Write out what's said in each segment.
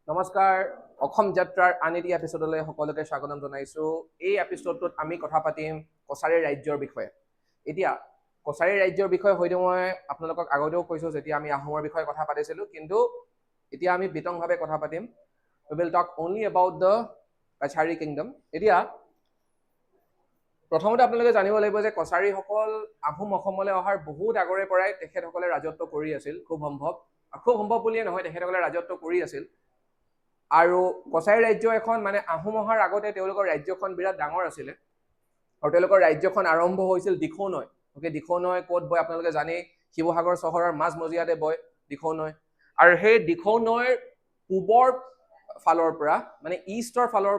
নমস্কাৰ অসম যাত্ৰাৰ আন এটি এপিছডলৈ সকলোকে স্বাগতম জনাইছোঁ। এই এপিছডটোত আমি কথা পাতিম কছাৰী ৰাজ্যৰ বিষয়ে। এতিয়া কছাৰী ৰাজ্যৰ বিষয়ে হয়তো মই আপোনালোকক আগতেও কৈছোঁ যেতিয়া আমি আহোমৰ বিষয়ে কথা পাতিছিলোঁ, কিন্তু এতিয়া আমি বিতংভাৱে কথা পাতিম। We will talk only about the Kachari kingdom. এতিয়া প্ৰথমতে আপোনালোকে জানিব লাগিব যে কছাৰীসকল আহোম অসমলৈ অহাৰ বহুত আগৰে পৰাই তেখেতসকলে ৰাজত্ব কৰি আছিল। খুব সম্ভৱ বুলিয়ে নহয়, তেখেতসকলে ৰাজত্ব কৰি আছিল। আৰু কছাৰী ৰাজ্য এখন মানে আহোম অহাৰ আগতে তেওঁলোকৰ ৰাজ্যখন বিৰাট ডাঙৰ আছিলে, আৰু তেওঁলোকৰ ৰাজ্যখন আৰম্ভ হৈছিল দিখৌ নৈ। দিখৌ নৈ ক'ত বয় আপোনালোকে জানেই, শিৱসাগৰ চহৰৰ মাজমজিয়াতে বয় দিখৌ নৈ। আৰু সেই দিখৌ নৈৰ পূবৰ ফালৰ পৰা মানে ইষ্টৰ ফালৰ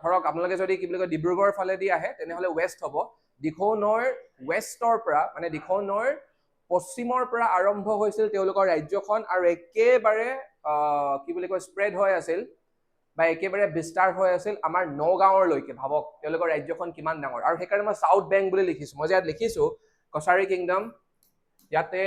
ধৰক আপোনালোকে যদি কি বুলি কয় ডিব্ৰুগড়ৰ ফালেদি আহে তেনেহ'লে ৱেষ্ট হ'ব। দিখৌ নৈৰ ৱেষ্টৰ পৰা মানে দিখৌ নৈৰ পশ্চিমৰ পৰা আৰম্ভ হৈছিল তেওঁলোকৰ ৰাজ্যখন, আৰু একেবাৰে কি বুলি কয় স্প্ৰেড হৈ আছিল বা একেবাৰে বিস্তাৰ হৈ আছিল আমাৰ নগাঁৱলৈকে। ভাবক তেওঁলোকৰ ৰাজ্যখন কিমান ডাঙৰ। আৰু সেইকাৰণে মই চাউথ বেংক বুলি লিখিছোঁ। মই যে ইয়াত লিখিছোঁ কছাৰী কিংডম, ইয়াতে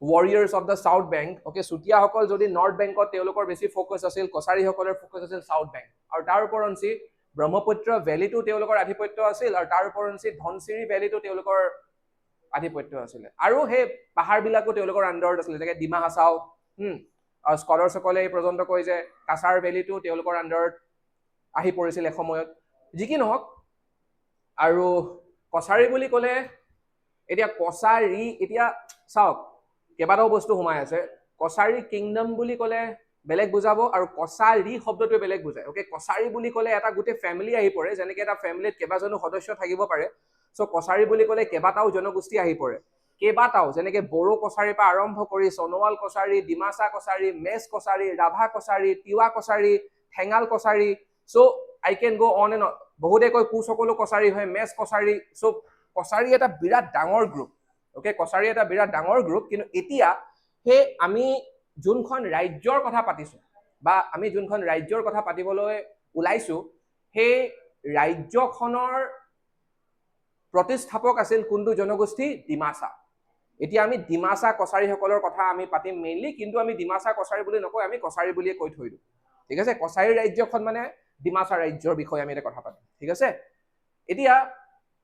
warriors of the south bank. চুতীয়াসকল যদি নৰ্থ বেংকত তেওঁলোকৰ বেছি ফ'কাছ আছিল, কছাৰীসকলৰ ফ'কাছ আছিল চাউথ বেংক। আৰু তাৰ ওপৰঞ্চি ব্ৰহ্মপুত্ৰ ভেলীটো তেওঁলোকৰ আধিপত্য আছিল, আৰু তাৰ ওপৰঞ্চি ধনশিৰি ভেলীটো তেওঁলোকৰ আধিপত্য আছিলে। আৰু সেই পাহাৰবিলাকো তেওঁলোকৰ আণ্ডাৰত আছিলে, যেনেকৈ ডিমা হাছাও। স্কলাৰসকলে এই পৰ্যন্ত কয় যে কাছাৰ ভেলীটো তেওঁলোকৰ আণ্ডাৰত আহি পৰিছিল এসময়ত। যি কি নহওক, আৰু কছাৰী বুলি ক'লে এতিয়া কছাৰী, এতিয়া চাওক কেইবাটাও বস্তু সোমাই আছে। কছাৰী কিংডম বুলি ক'লে বেলেগ বুজাব, আৰু কছাৰী শব্দটোৱে বেলেগ বুজায়। কছাৰী বুলি ক'লে এটা গোটেই ফেমিলি আহি পৰে, যেনেকৈ এটা ফেমিলিত কেইবাজনো সদস্য থাকিব পাৰে। চ' কছাৰী বুলি ক'লে কেইবাটাও জনগোষ্ঠী আহি পৰে, কেইবাটাও, যেনেকে বড়ো কছাৰীৰ পৰা আৰম্ভ কৰি Sonowal Kachari, Dimasa Kachari, Mech Kachari, Rabha Kachari, Tiwa Kachari, Thengal Kachari. So' I can go' on and on. বহুতে কয় কোচসকলো কছাৰী হয়, মেচ কছাৰী। চ' কছাৰী এটা বিৰাট ডাঙৰ গ্ৰুপ। কছাৰী এটা বিৰাট ডাঙৰ গ্ৰুপ। কিন্তু এতিয়া সেই আমি যোনখন ৰাজ্যৰ কথা পাতিছোঁ বা আমি যোনখন ৰাজ্যৰ কথা পাতিবলৈ ওলাইছোঁ, সেই ৰাজ্যখনৰ প্ৰতিষ্ঠাপক আছিল কোনটো জনগোষ্ঠী? ডিমাচা। এতিয়া আমি ডিমাচা কছাৰীসকলৰ কথা আমি পাতিম মেইনলি, কিন্তু আমি ডিমাচা কছাৰী বুলি নকয়, আমি কছাৰী বুলিয়ে কৈ থৈ দিওঁ। ঠিক আছে, কছাৰী ৰাজ্যখন মানে ডিমাচা ৰাজ্যৰ বিষয়ে আমি এটা কথা পাতিম। ঠিক আছে, এতিয়া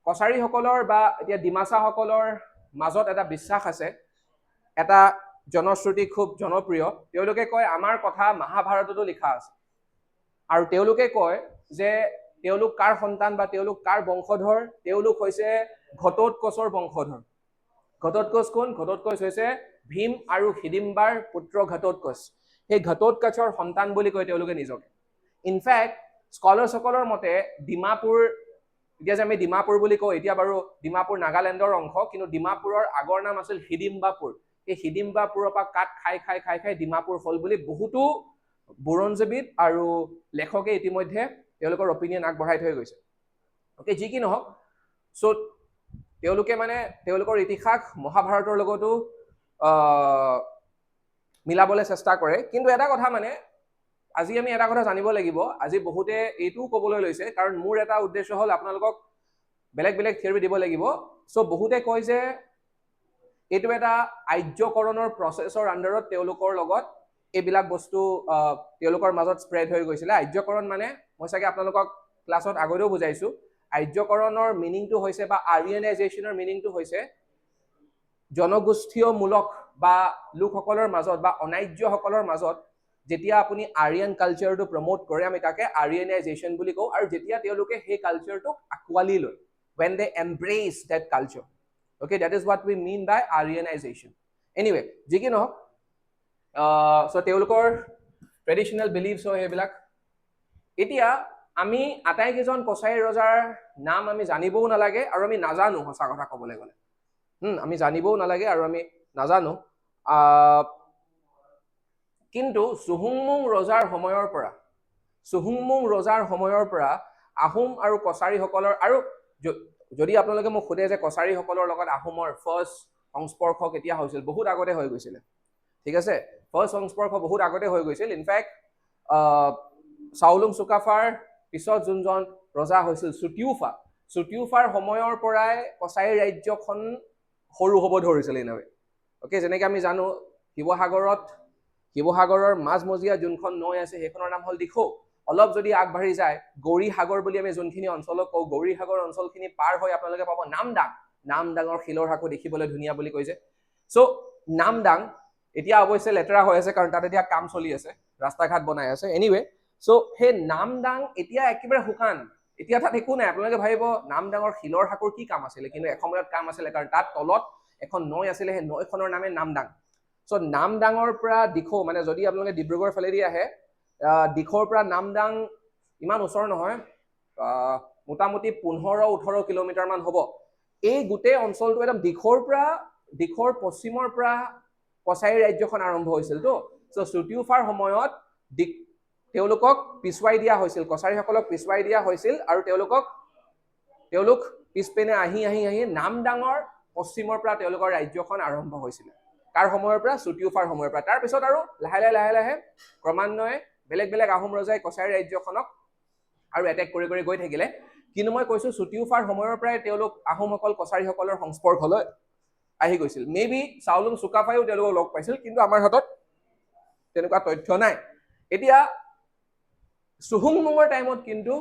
কছাৰীসকলৰ বা এতিয়া ডিমাচাসকলৰ মাজত এটা বিশ্বাস আছে, এটা জনশ্ৰুতি খুব জনপ্ৰিয়। তেওঁলোকে কয় আমাৰ কথা মহাভাৰততো লিখা আছে, আৰু তেওঁলোকে কয় যে তেওঁলোক কাৰ সন্তান বা তেওঁলোক কাৰ বংশধৰ? তেওঁলোক হৈছে ঘটোৎকচৰ বংশধৰ। ঘটোৎকচ কোন? ঘটোৎকচ হৈছে ভীম আৰু হিডিম্বাৰ পুত্ৰ ঘটোৎকচ। সেই ঘটোৎকচৰ সন্তান বুলি কয় তেওঁলোকে নিজকে। ইনফেক্ট স্কলাৰসকলৰ মতে ডিমাপুৰ, এতিয়া যে আমি ডিমাপুৰ বুলি কওঁ, এতিয়া বাৰু ডিমাপুৰ নাগালেণ্ডৰ অংশ, কিন্তু ডিমাপুৰৰ আগৰ নাম আছিল হিডিম্বাপুৰ। সেই হিডিম্বাপুৰৰ পৰা কাট খাই খাই খাই খাই ডিমাপুৰ হ'ল বুলি বহুতো বুৰঞ্জীবিদ আৰু লেখকে ইতিমধ্যে তেওঁলোকৰ অপিনিয়ন আগবঢ়াই থৈ গৈছে। যি কি নহওক, চ' তেওঁলোকে মানে তেওঁলোকৰ ইতিহাস মহাভাৰতৰ লগতো মিলাবলৈ চেষ্টা কৰে। কিন্তু এটা কথা মানে আজি আমি এটা কথা জানিব লাগিব, আজি বহুতে এইটোও ক'বলৈ লৈছে, কাৰণ মোৰ এটা উদ্দেশ্য হ'ল আপোনালোকক বেলেগ বেলেগ থিয়ৰী দিব লাগিব। চ' বহুতে কয় যে এইটো এটা আৰ্যকৰণৰ প্ৰচেছৰ আণ্ডাৰত তেওঁলোকৰ লগত এইবিলাক বস্তু তেওঁলোকৰ মাজত স্প্ৰেড হৈ গৈছিলে। আৰ্যকৰণ মানে মই চাগে আপোনালোকক ক্লাছত আগতেও বুজাইছোঁ, আৰ্যকৰণৰ মিনিংটো হৈছে বা আৰিয়ানাইজেশ্যনৰ মিনিংটো হৈছে জনগোষ্ঠীয়মূলক বা লোকসকলৰ মাজত বা অনাৰ্যসকলৰ মাজত যেতিয়া আপুনি আৰিয়ান কালচাৰটো প্ৰমোট কৰে, আমি তাকে আৰিয়ানাইজেশ্যন বুলি কওঁ। আৰু যেতিয়া তেওঁলোকে সেই কালচাৰটোক আঁকোৱালি লয়, when they embrace that culture, that is what we mean by Aryanization. Anyway, যি কি নহওক, চ' তেওঁলোকৰ ট্ৰেডিশ্যনেল বিলিভছ হয় সেইবিলাক। এতিয়া আমি আটাইকেইজন কছাৰী ৰজাৰ নাম আমি জানিবও নালাগে, আৰু আমি নাজানো। সঁচা কথা ক'বলৈ গ'লে আমি জানিবও নালাগে আৰু আমি নাজানো। কিন্তু চুহুংমুং ৰজাৰ সময়ৰ পৰা আহোম আৰু কছাৰীসকলৰ, আৰু যদি আপোনালোকে মোক সোধে যে কছাৰীসকলৰ লগত আহোমৰ ফাৰ্ষ্ট সংস্পৰ্শ কেতিয়া হৈছিল, বহুত আগতে হৈ গৈছিলে। ঠিক আছে, ফাৰ্ষ্ট সংস্পৰ্শ বহুত আগতে হৈ গৈছিল। ইনফেক্ট চাওলুং চুকাফাৰ পিছত যোনজন ৰজা হৈছিল চুটিউফাৰ সময়ৰ পৰাই কছাৰী ৰাজ্যখন সৰু হ'ব ধৰিছিল ইনৱে। যেনেকৈ আমি জানো শিৱসাগৰত শিৱসাগৰৰ মাজমজিয়া যোনখন নৈ আছে সেইখনৰ নাম হ'ল দিখৌ। অলপ যদি আগবাঢ়ি যায় গৌৰীসাগৰ বুলি আমি যোনখিনি অঞ্চলক কওঁ, গৌৰীসাগৰ অঞ্চলখিনি পাৰ হৈ আপোনালোকে পাব নামদাং। নামদাঙৰ শিলৰ সাঁকো দেখিবলৈ ধুনীয়া বুলি কৈছে। চ' নামদাং এতিয়া অৱশ্যে লেতেৰা হৈ আছে কাৰণ তাত এতিয়া কাম চলি আছে, ৰাস্তা ঘাট বনাই আছে। এনিৱে, চ' সেই নামদাং এতিয়া একেবাৰে শুকান, এতিয়া তাত একো নাই। আপোনালোকে ভাবিব নামদাঙৰ শিলৰ সাঁকোৰ কি কাম আছিলে, কিন্তু এসময়ত কাম আছিলে কাৰণ তাত তলত এখন নৈ আছিলে, সেই নৈখনৰ নামে নামদাং। চ' নামদাঙৰ পৰা দিখৌ, মানে যদি আপোনালোকে ডিব্ৰুগড় ফালেদি আহে দিখৌৰ পৰা নামদাং ইমান ওচৰ নহয়, মোটামুটি 15-18 কিলোমিটাৰমান হ'ব। এই গোটেই অঞ্চলটো একদম দিখৌৰ পশ্চিমৰ পৰা কছাৰী ৰাজ্যখন আৰম্ভ হৈছিলতো। চ' চুটিওফাৰ সময়ত তেওঁলোকক পিছুৱাই দিয়া হৈছিল, কছাৰীসকলক পিছুৱাই দিয়া হৈছিল, আৰু তেওঁলোক পিছপিনে আহি আহি আহি নামদাঙৰ পশ্চিমৰ পৰা তেওঁলোকৰ ৰাজ্যখন আৰম্ভ হৈছিলে। কাৰ সময়ৰ পৰা? চুটিওফাৰ সময়ৰ পৰা। তাৰপিছত আৰু লাহে লাহে ক্ৰমান্বয়ে বেলেগ বেলেগ আহোম ৰজাই কছাৰী ৰাজ্যখনক আৰু এটেক কৰি কৰি গৈ থাকিলে। কিন্তু মই কৈছো চুটিওফাৰ সময়ৰ পৰাই তেওঁলোক আহোমসকল কছাৰীসকলৰ সংস্পৰ্শলৈ আহি গৈছিল। মে বি চাওলুং চুকাফাইও তেওঁলোকক লগ পাইছিল, কিন্তু আমাৰ হাতত তেনেকুৱা তথ্য নাই। এতিয়া চুহুংমুঙৰ টাইমত কিন্তু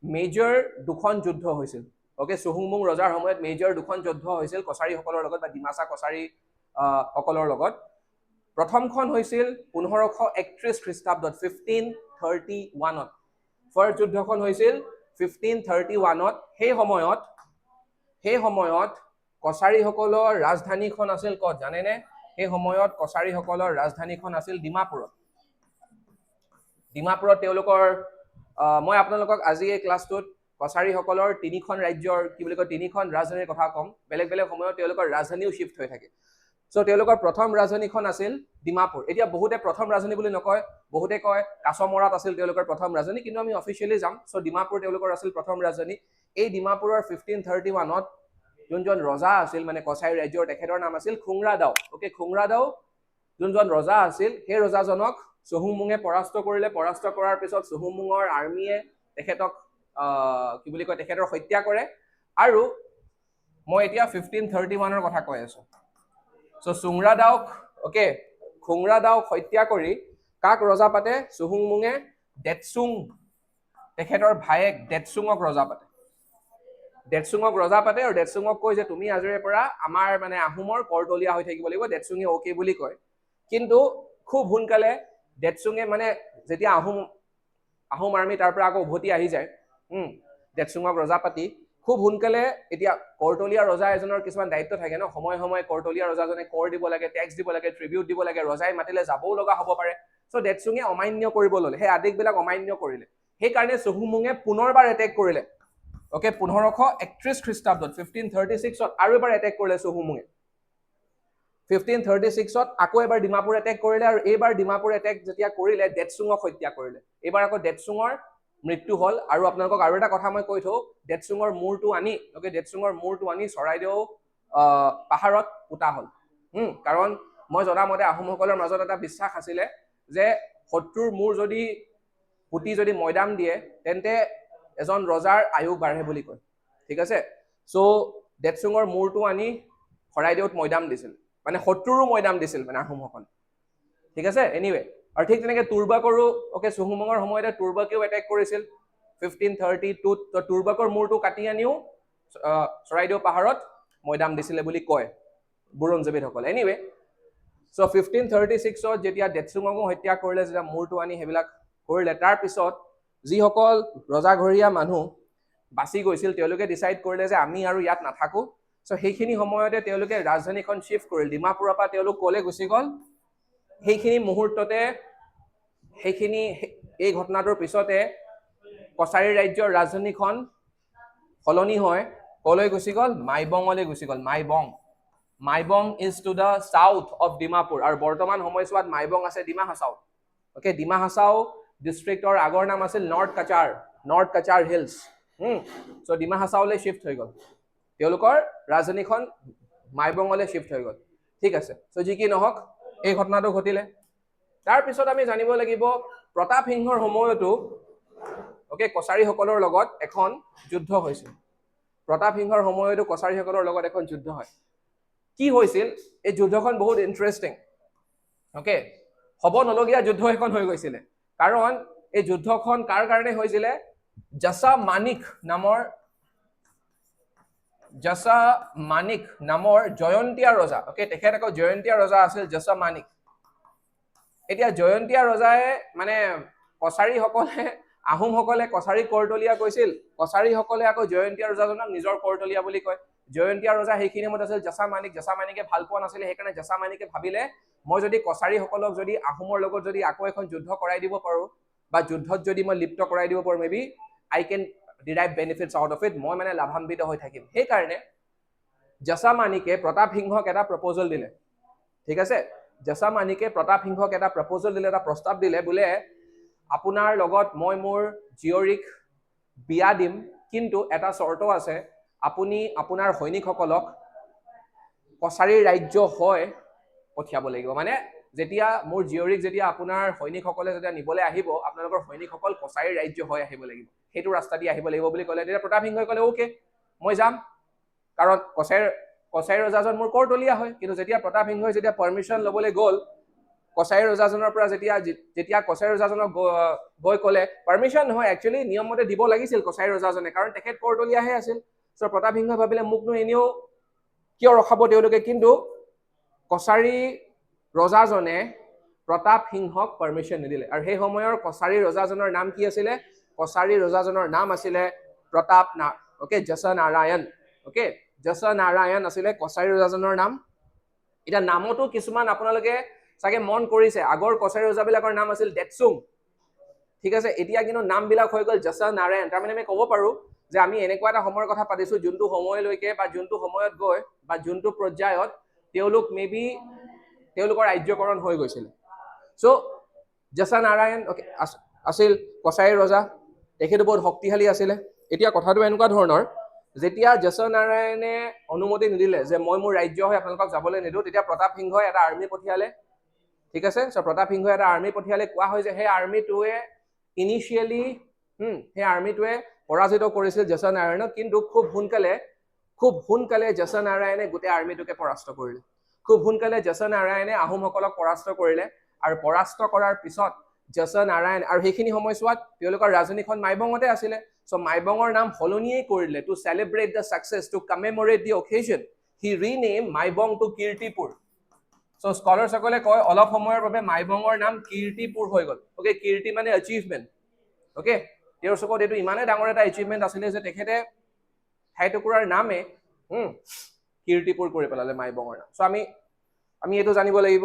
মেজৰ দুখন যুদ্ধ হৈছিল। অকে, চুহুংমুং ৰজাৰ সময়ত মেজৰ দুখন যুদ্ধ হৈছিল কছাৰীসকলৰ লগত বা ডিমাচা কছাৰী সকলৰ লগত। প্ৰথমখন হৈছিল 1531 খ্ৰীষ্টাব্দত, 1531ত। ফাৰ্ষ্ট যুদ্ধখন হৈছিল 1531ত। সেই সময়ত কছাৰীসকলৰ ৰাজধানীখন আছিল ক'ত জানেনে? সেই সময়ত কছাৰীসকলৰ ৰাজধানীখন আছিল ডিমাপুৰত। ডিমাপুৰত তেওঁলোকৰ মই আপোনালোকক আজি এই ক্লাছটোত কছাৰীসকলৰ তিনিখন ৰাজ্যৰ তিনিখন ৰাজধানীৰ কথা ক'ম। বেলেগ বেলেগ সময়ত তেওঁলোকৰ ৰাজধানীও শ্বিফ্ট হৈ থাকে। চ' তেওঁলোকৰ প্ৰথম ৰাজধানীখন আছিল ডিমাপুৰ। এতিয়া বহুতে প্ৰথম ৰাজধানী বুলি নকয়, বহুতে কয় কাছমৰাত আছিল তেওঁলোকৰ প্ৰথম ৰাজধানী, কিন্তু আমি অফিচিয়েলি যাম। চ' ডিমাপুৰ তেওঁলোকৰ আছিল প্ৰথম ৰাজধানী। এই ডিমাপুৰৰ 1531ত যোনজন ৰজা আছিল, মানে কছাৰী ৰাজ্যৰ, তেখেতৰ নাম আছিল খুংৰাদাও। অকে, খুংৰাদাও যোনজন ৰজা আছিল, সেই ৰজাজনক চুহুংমুঙে পৰাস্ত কৰিলে। পৰাস্ত কৰাৰ পিছত চুহুংমুঙৰ আৰ্মীয়ে তেখেতক তেখেতৰ হত্যা কৰে। আৰু মই এতিয়া 1531ৰ কথা কৈ আছো। চ' খুংৰাদাওক হত্যা কৰি কাক ৰজা পাতে? চুহুংমুঙে দেটচুং, তেখেতৰ ভায়েক দেটচুঙক ৰজা পাতে। আৰু দেটচুঙক কয় যে তুমি আজিৰে পৰা আমাৰ মানে আহোমৰ কৰতলীয়া হৈ থাকিব লাগিব। দেটচুঙে অকে বুলি কয়। কিন্তু খুব সোনকালে দেটচুঙে, মানে যেতিয়া আহোম আৰ্মি তাৰ পৰা আকৌ উভতি আহি যায়, দেটচুঙক ৰজা পাতি খুব সোনকালে, এতিয়া কৰতলীয়া ৰজা এজনৰ কিছুমান দায়িত্ব থাকে ন, সময়ে সময়ে কৰতলীয়া ৰজাজনে কৰ দিব লাগে, টেক্স দিব লাগে, ট্ৰিবিউট দিব লাগে, ৰজাই মাতিলে যাবও লগা হ'ব পাৰে। চ' দেটচুঙে অমান্য কৰিব ল'লে, সেই আদেশবিলাক অমান্য কৰিলে। সেইকাৰণে চুহুংমুঙে পুনৰবাৰ এটেক কৰিলে। অকে, 1531 খ্ৰীষ্টাব্দত 1536ত আৰু এবাৰ এটেক কৰিলে চুহুংমুঙে। 1536ত আকৌ এবাৰ ডিমাপুৰ এটেক কৰিলে, আৰু এইবাৰ ডিমাপুৰ এটেক যেতিয়া কৰিলে দেটচুঙক হত্যা কৰিলে। এইবাৰ আকৌ দেটচুঙৰ মৃত্যু হ'ল। আৰু আপোনালোকক আৰু এটা কথা মই কৈ থওঁ, দেটচুঙৰ মূৰটো আনি চৰাইদেউ পাহাৰত পোতা হ'ল। কাৰণ মই জনামতে আহোমসকলৰ মাজত এটা বিশ্বাস আছিলে যে শত্ৰুৰ মূৰ যদি পুতি যদি মৈদাম দিয়ে, তেন্তে এজন ৰজাৰ আয়ু বাঢ়ে বুলি কয়। ঠিক আছে, চ' দেটচুঙৰ মূৰটো আনি চৰাইদেউত মৈদাম দিছিল, মানে শত্ৰুৰো মৈদাম দিছিল মানে আহোমসকলে। ঠিক আছে, এনিৱে, আৰু ঠিক তেনেকে তুৰ্বাকৰো, চুহুংমুঙৰ সময়তে তুৰ্বাকেও এটেক কৰিছিল 1532ত। তুৰ্বাকৰ মূৰটো কাটি আনিও চৰাইদেউ পাহাৰত মৈদাম দিছিলে বুলি কয় বুৰঞ্জীবিদসকলে। এনিৱে, চ' 1536ত যেতিয়া দেটচুঙকো হত্যা কৰিলে, যেতিয়া মূৰটো আনি সেইবিলাক কৰিলে, তাৰপিছত যিসকল ৰজাঘৰীয়া মানুহ বাচি গৈছিল, তেওঁলোকে ডিচাইড কৰিলে যে আমি আৰু ইয়াত নাথাকো। চ' সেইখিনি সময়তে তেওঁলোকে ৰাজধানীখন শ্বিফ্ট কৰিল। ডিমাপুৰৰ পৰা তেওঁলোক ক'লে গুচি গ'ল। সেইখিনি মুহূৰ্ততে এই ঘটনাটোৰ পিছতে কছাৰী ৰাজ্যৰ ৰাজধানীখন সলনি হয় ক'লৈ গুচি গ'ল? মাইবঙলৈ গুচি গ'ল। Maibong is to the south of Dimapur, আৰু বৰ্তমান সময়ছোৱাত মাইবং আছে ডিমা হাছাও। অকে, ডিমা হাছাও ডিষ্ট্ৰিক্টৰ আগৰ নাম আছিল North Cachar Hills. So' Dima হাছাওলৈ শ্বিফ্ট হৈ গ'ল, তেওঁলোকৰ ৰাজধানীখন মাইবঙলৈ শ্বিফ্ট হৈ গ'ল। ঠিক আছে, চ' যি কি নহওক এই ঘটনাটো ঘটিলে। তাৰপিছত আমি জানিব লাগিব প্ৰতাপ সিংহৰ সময়তো কছাৰীসকলৰ লগত এখন যুদ্ধ হৈছিল। প্ৰতাপ সিংহৰ সময়তো কছাৰীসকলৰ লগত এখন যুদ্ধ হয়। কি হৈছিল? এই যুদ্ধখন বহুত ইণ্টাৰেষ্টিং। হ'ব নলগীয়া যুদ্ধ এখন হৈ গৈছিলে কাৰণ এই যুদ্ধখন কাৰ কাৰণে হৈছিলে জছা মানিক নামৰ জয়ন্তীয়া ৰজা ওকে তেখেত আকৌ জয়ন্তীয়া ৰজা আছিল জছা মানিক এতিয়া জয়ন্তীয়া ৰজাই মানে কছাৰীসকলে আহোমসকলে কছাৰী কৰতলীয়া কৈছিল কছাৰীসকলে আকৌ জয়ন্তীয়া ৰজাজনক নিজৰ কৰতলীয়া বুলি কয় জয়ন্তীয়া ৰজা সেইখিনি সময়ত আছিল জছা মানিকে ভাল পোৱা নাছিলে সেইকাৰণে জছা মানিকে ভাবিলে মই যদি কছাৰীসকলক যদি আহোমৰ লগত যদি আকৌ এখন যুদ্ধ কৰাই দিব পাৰো বা যুদ্ধত যদি মই লিপ্ত কৰাই দিব পাৰো maybe I can derive benefits out of it মই মানে লাভান্বিত হৈ থাকিম সেইকাৰণে জছা মানিকে প্ৰতাপ সিংহক এটা প্ৰপ'জেল দিলে ঠিক আছে জছা মানিকে প্ৰতাপ সিংহক এটা প্ৰপ'জেল দিলে এটা প্ৰস্তাৱ দিলে বোলে আপোনাৰ লগত মই মোৰ জীয়ৰীক বিয়া দিম কিন্তু এটা চৰ্ত আছে আপুনি আপোনাৰ সৈনিকসকলক কছাৰী ৰাজ্য হয় পঠিয়াব লাগিব মানে যেতিয়া মোৰ জীয়ৰীক যেতিয়া আপোনাৰ সৈনিকসকলে যেতিয়া নিবলৈ আহিব আপোনালোকৰ সৈনিকসকল কছাৰী ৰাজ্য হৈ আহিব লাগিব সেইটো ৰাস্তা দি আহিব লাগিব বুলি ক'লে তেতিয়া প্ৰতাপ সিংহই ক'লে ওকে মই যাম কাৰণ কছাৰী ৰজাজন মোৰ কৰতলীয়া হয় কিন্তু যেতিয়া প্ৰতাপ সিংহই যেতিয়া পাৰ্মিশ্যন ল'বলৈ গ'ল কছাৰী ৰজাজনৰ পৰা যেতিয়া কছাৰী ৰজাজনক গৈ ক'লে পাৰ্মিশ্যন নহয় একচুৱেলি নিয়ম মতে দিব লাগিছিল কছাৰী ৰজাজনে কাৰণ তেখেত কৰতলীয়াহে আছিল চ' প্ৰতাপ সিংহই ভাবিলে মোকনো এনেও কিয় ৰখাব তেওঁলোকে কিন্তু কছাৰী ৰজাজনে প্ৰতাপ সিংহক পাৰ্মিশ্যন নিদিলে আৰু সেই সময়ৰ কছাৰী ৰজাজনৰ নাম কি আছিলে কছাৰী ৰজাজনৰ নাম আছিলে প্ৰতাপ ওকে জছা নাৰায়ণ ওকে জছা নাৰায়ণ আছিলে কছাৰী ৰজাজনৰ নাম এতিয়া নামতো কিছুমান আপোনালোকে চাগে মন কৰিছে আগৰ কছাৰী ৰজাবিলাকৰ নাম আছিল ডেটচুং ঠিক আছে এতিয়া কিন্তু নামবিলাক হৈ গ'ল জছা নাৰায়ণ তাৰমানে আমি ক'ব পাৰো যে আমি এনেকুৱা এটা সময়ৰ কথা পাতিছো যোনটো সময়লৈকে বা যোনটো সময়ত গৈ বা যোনটো পৰ্যায়ত তেওঁলোক মেবি তেওঁলোকৰ ৰাজ্যকৰণ হৈ গৈছিল চ' জছা নাৰায়ণ আছিল কছাৰী ৰজা তেখেতো বহুত শক্তিশালী আছিলে এতিয়া কথাটো এনেকুৱা ধৰণৰ যেতিয়া জছা নাৰায়ণে অনুমতি নিদিলে যে মই মোৰ ৰাজ্য হৈ আপোনালোকক যাবলৈ নিদিওঁ তেতিয়া প্ৰতাপ সিংহই এটা আৰ্মি পঠিয়ালে ঠিক আছে চ' প্ৰতাপ সিংহই এটা আৰ্মি পঠিয়ালে কোৱা হয় যে সেই আৰ্মিটোৱে ইনিচিয়েলি সেই আৰ্মিটোৱে পৰাজিত কৰিছিল জছা নাৰায়ণক কিন্তু খুব সোনকালে জছা নাৰায়ণে গোটেই আৰ্মিটোকে পৰাস্ত কৰিলে খুব সোনকালে জছা নাৰায়ণে আহোমসকলক পৰাস্ত কৰিলে আৰু পৰাস্ত কৰাৰ পিছত জছা নাৰায়ণ আৰু সেইখিনি সময়ছোৱাত তেওঁলোকৰ ৰাজধানীখন মাইবঙতে আছিলে চ' মাইবঙৰ নাম সলনিয়েই কৰিলে to celebrate the success to commemorate the occasion he rename Maibong to Kirtipur so' স্কলাৰসকলে কয় অলপ সময়ৰ বাবে মাইবঙৰ নাম কীৰ্তিপুৰ হৈ গ'ল অ'কে কীৰ্তি মানে এচিভমেণ্ট অ'কে তেওঁৰ চকুত এইটো ইমানেই ডাঙৰ এটা এচিভমেণ্ট আছিলে যে তেখেতে ঠাইটুকুৰাৰ নামে কীৰ্তিপুৰ কৰি পেলালে মাইবঙৰ নাম চ' আমি এইটো জানিব লাগিব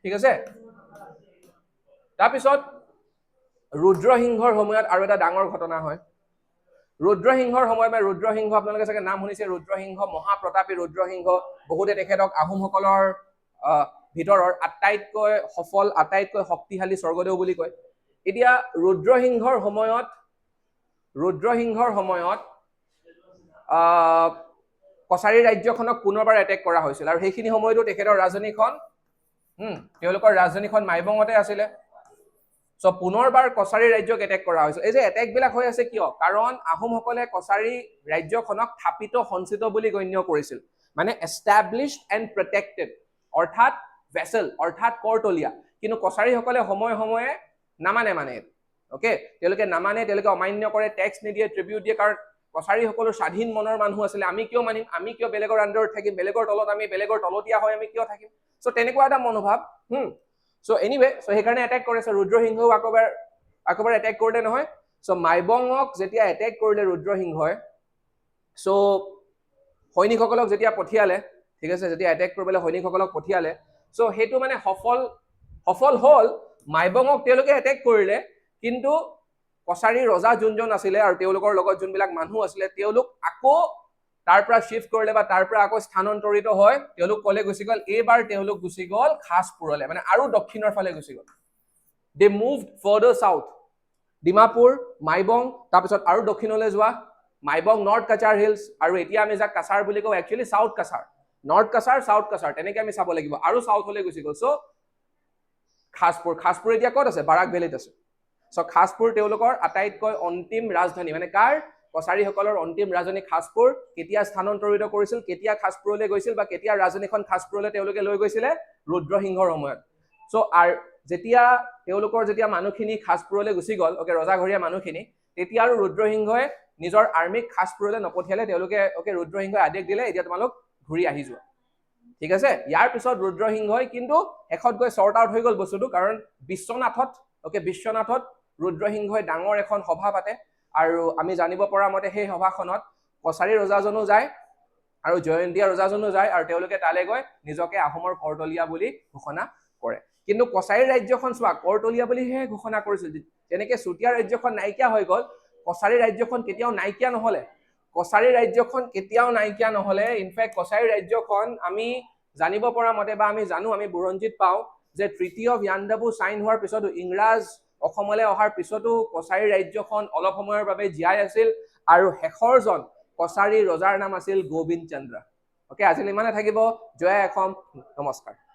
ঠিক আছে তাৰপিছত ৰুদ্ৰসিংহৰ সময়ত আৰু এটা ডাঙৰ ঘটনা হয় ৰুদ্ৰসিংহৰ সময়ত বা ৰুদ্ৰসিংহ আপোনালোকে চাগে নাম শুনিছে ৰুদ্ৰসিংহ মহাপ্ৰতাপী ৰুদ্ৰসিংহ বহুতে তেখেতক আহোমসকলৰ ভিতৰৰ আটাইতকৈ সফল আটাইতকৈ শক্তিশালী স্বৰ্গদেউ বুলি কয় এতিয়া ৰুদ্ৰসিংহৰ সময়ত কছাৰী ৰাজ্যখনক পুনৰবাৰ এটেক কৰা হৈছিল আৰু সেইখিনি সময়তো তেখেতৰ তেওঁলোকৰ ৰাজধানীখন মাইবঙতে আছিলে চ' পুনৰবাৰ কছাৰী ৰাজ্যক এটেক কৰা হৈছিল এই যে এটেকবিলাক হৈ আছে কিয় কাৰণ আহোমসকলে কছাৰী ৰাজ্যখনক থাপিত সঞ্চিত বুলি গণ্য কৰিছিল মানে এষ্টাব্লিছড এণ্ড প্ৰটেক্টেড অৰ্থাৎ ভেছেল অৰ্থাৎ কৰতলীয়া কিন্তু কছাৰীসকলে সময়ে সময়ে নামানে অ'কে তেওঁলোকে নামানে তেওঁলোকে অমান্য কৰে টেক্স নিদিয়ে ট্ৰিবিউট দিয়ে কাৰণ কছাৰীসকলৰ স্বাধীন মনৰ মানুহ আছিলে আমি কিয় মানিম আমি কিয় বেলেগৰ আণ্ডাৰত থাকিম বেলেগৰ তলত আমি বেলেগৰ তলতীয়া হৈ আমি কিয় থাকিম চ' তেনেকুৱা এটা মনোভাৱ চ' এনিৱে চ' সেইকাৰণে এটেক কৰিছে ৰুদ্ৰসিংহও আকবাৰ এটেক কৰিলে নহয় চ' মাইবঙক যেতিয়া এটেক কৰিলে ৰুদ্ৰসিংহই চ' সৈনিকসকলক যেতিয়া পঠিয়ালে ঠিক আছে যেতিয়া এটেক কৰিবলৈ সৈনিকসকলক পঠিয়ালে চ' সেইটো মানে সফল হ'ল মাইবঙক তেওঁলোকে এটেক কৰিলে কিন্তু কছাৰী ৰজা যোনজন আছিলে আৰু তেওঁলোকৰ লগত যোনবিলাক মানুহ আছিলে তেওঁলোক আকৌ তাৰ পৰা শিফ্ট কৰিলে বা তাৰ পৰা আকৌ স্থানান্তৰিত হয় তেওঁলোক কলে গুচি গ'ল এইবাৰ তেওঁলোক গুচি গ'ল খাছপুৰলৈ মানে আৰু দক্ষিণৰ ফালে গুচি গ'ল they moved further south Dimapur Maibong তাৰপিছত আৰু দক্ষিণলৈ যোৱা মাইবং নৰ্থ কাছাৰ হিলছ আৰু এতিয়া আমি যাক কাছাৰ বুলি কওঁ actually south Cachar north Cachar south Cachar তেনেকে আমি চাব লাগিব আৰু চাউথলৈ গুচি গ'ল চ' খাছপুৰ এতিয়া ক'ত আছে বাৰাক ভেলীত আছে চ' খাছপুৰ তেওঁলোকৰ আটাইতকৈ অন্তিম ৰাজধানী মানে কাৰ কছাৰীসকলৰ অন্তিম ৰাজধানী খাছপুৰ কেতিয়া স্থানান্তৰিত কৰিছিল কেতিয়া খাছপুৰলৈ গৈছিল বা কেতিয়া ৰাজধানীখন খাছপুৰলৈ তেওঁলোকে লৈ গৈছিলে ৰুদ্ৰসিংহৰ সময়ত চ' যেতিয়া তেওঁলোকৰ যেতিয়া মানুহখিনি খাজপুৰলৈ গুচি গ'ল, অকে, ৰজাঘৰীয়া মানুহখিনি, তেতিয়া আৰু ৰুদ্ৰসিংহই নিজৰ আৰ্মিক খাজপুৰলৈ নপঠিয়ালে। তেওঁলোকে অকে, ৰুদ্ৰসিংহই আদেশ দিলে, এতিয়া তোমালোক ঘূৰি আহি যোৱা। ঠিক আছে, ইয়াৰ পিছত ৰুদ্ৰসিংহই কিন্তু শেষত গৈ চৰ্ট আউট হৈ গ'ল বস্তুটো, কাৰণ বিশ্বনাথত ৰুদ্ৰসিংহই ডাঙৰ এখন সভা পাতে, আৰু আমি জানিব পৰা মতে সেই সভাখনত কছাৰী ৰজাজনো যায় আৰু জয়ন্তীয়া ৰজাজনো যায়, আৰু তেওঁলোকে তালৈ গৈ নিজকে আহোমৰ কৰতলীয়া বুলি ঘোষণা কৰে। কিন্তু কছাৰী ৰাজ্যখন চোৱা, কৰতলীয়া বুলিহে ঘোষণা কৰিছিল। যেনেকে চুতীয়া ৰাজ্যখন নাইকিয়া হৈ গ'ল, কছাৰী ৰাজ্যখন কেতিয়াও নাইকিয়া নহলে। ইনফেক্ট কছাৰী ৰাজ্যখন আমি জানিব পৰা মতে বা আমি জানো, আমি বুৰঞ্জীত পাওঁ যে ট্ৰিটি অফ ইয়াণ্ডাবু চাইন হোৱাৰ পিছতো, ইংৰাজ অসমলৈ অহাৰ পিছতো কছাৰী ৰাজ্যখন অলপ সময়ৰ বাবে জীয়াই আছিল, আৰু শেষৰজন কছাৰী ৰজাৰ নাম আছিল গোবিন্দ চন্দ্ৰ। অকে, আজিলৈ ইমানে থাকিব। জয় অসম, নমস্কাৰ।